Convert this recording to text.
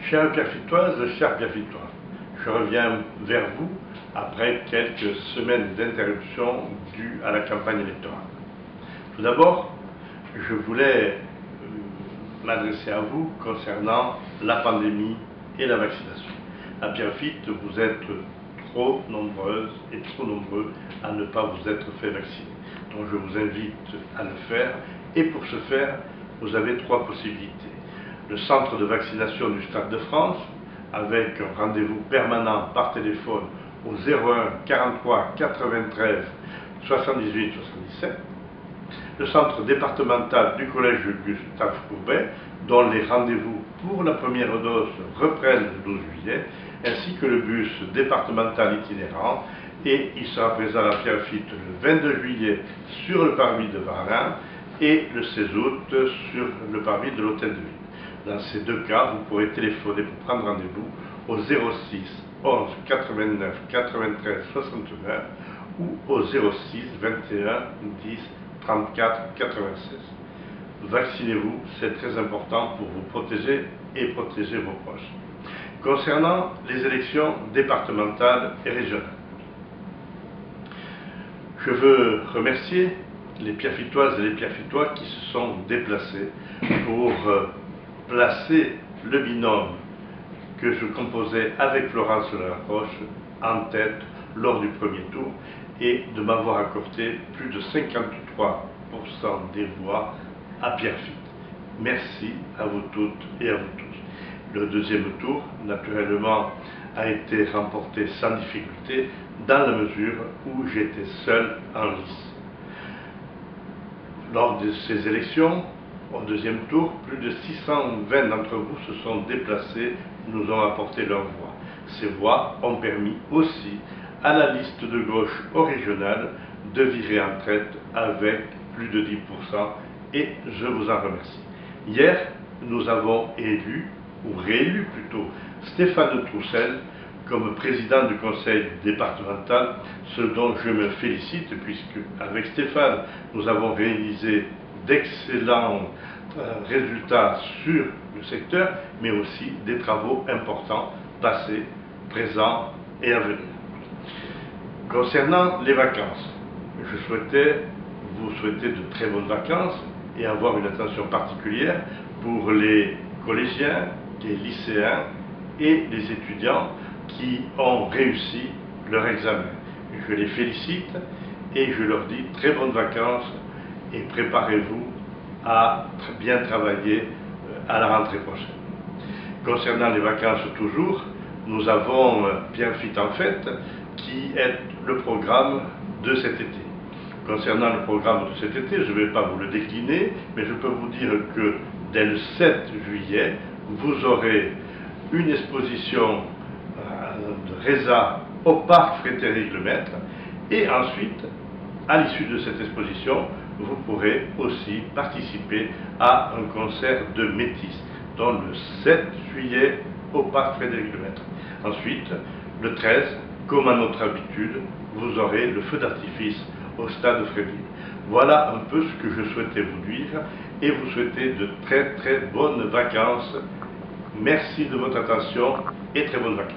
Chères Pierrefittoises, chers Pierrefittois, je reviens vers vous après quelques semaines d'interruption dues à la campagne électorale. Tout d'abord, je voulais m'adresser à vous concernant la pandémie et la vaccination. À Pierrefitte, vous êtes trop nombreuses et trop nombreux à ne pas vous être fait vacciner. Donc je vous invite à le faire, et pour ce faire, vous avez trois possibilités. Le centre de vaccination du Stade de France, avec un rendez-vous permanent par téléphone au 01 43 93 78 77. Le centre départemental du collège Gustave Courbet, dont les rendez-vous pour la première dose reprennent le 12 juillet, ainsi que le bus départemental itinérant, et il sera présent à Pierrefitte le 22 juillet sur le parvis de Varlin et le 16 août sur le parvis de l'Hôtel de Ville. Dans ces deux cas, vous pourrez téléphoner pour prendre rendez-vous au 06 11 89 93 69 ou au 06 21 10 34 96. Vaccinez-vous, c'est très important pour vous protéger et protéger vos proches. Concernant les élections départementales et régionales, je veux remercier les Pierrefittoises et les Pierrefittois qui se sont déplacés pour placer le binôme que je composais avec Florence Lelaroche en tête lors du premier tour et de m'avoir accordé plus de 53% des voix à Pierrefitte. Merci à vous toutes et à vous tous. Le deuxième tour, naturellement, a été remporté sans difficulté dans la mesure où j'étais seul en lice. Lors de ces élections, au deuxième tour, plus de 620 d'entre vous se sont déplacés, nous ont apporté leurs voix. Ces voix ont permis aussi à la liste de gauche au régional de virer en traite avec plus de 10%, et je vous en remercie. Hier, nous avons élu, ou réélu plutôt, Stéphane Troussel comme président du conseil départemental, ce dont je me félicite, puisque avec Stéphane, nous avons réalisé d'excellents résultats sur le secteur, mais aussi des travaux importants, passés, présents et à venir. Concernant les vacances, je souhaitais vous souhaiter de très bonnes vacances et avoir une attention particulière pour les collégiens, les lycéens et les étudiants qui ont réussi leur examen. Je les félicite et je leur dis très bonnes vacances et préparez-vous à bien travailler à la rentrée prochaine. Concernant les vacances toujours, nous avons Pierrefitte en fête qui est le programme de cet été. Concernant le programme de cet été, je ne vais pas vous le décliner, mais je peux vous dire que dès le 7 juillet, vous aurez une exposition de Reza au parc Frédéric Lemaître, et ensuite, à l'issue de cette exposition, vous pourrez aussi participer à un concert de métis, dont le 7 juillet au parc Frédéric Lemaître. Ensuite, le 13, comme à notre habitude, vous aurez le feu d'artifice au stade Frédéric. Voilà un peu ce que je souhaitais vous dire et vous souhaiter de très très bonnes vacances. Merci de votre attention et très bonnes vacances.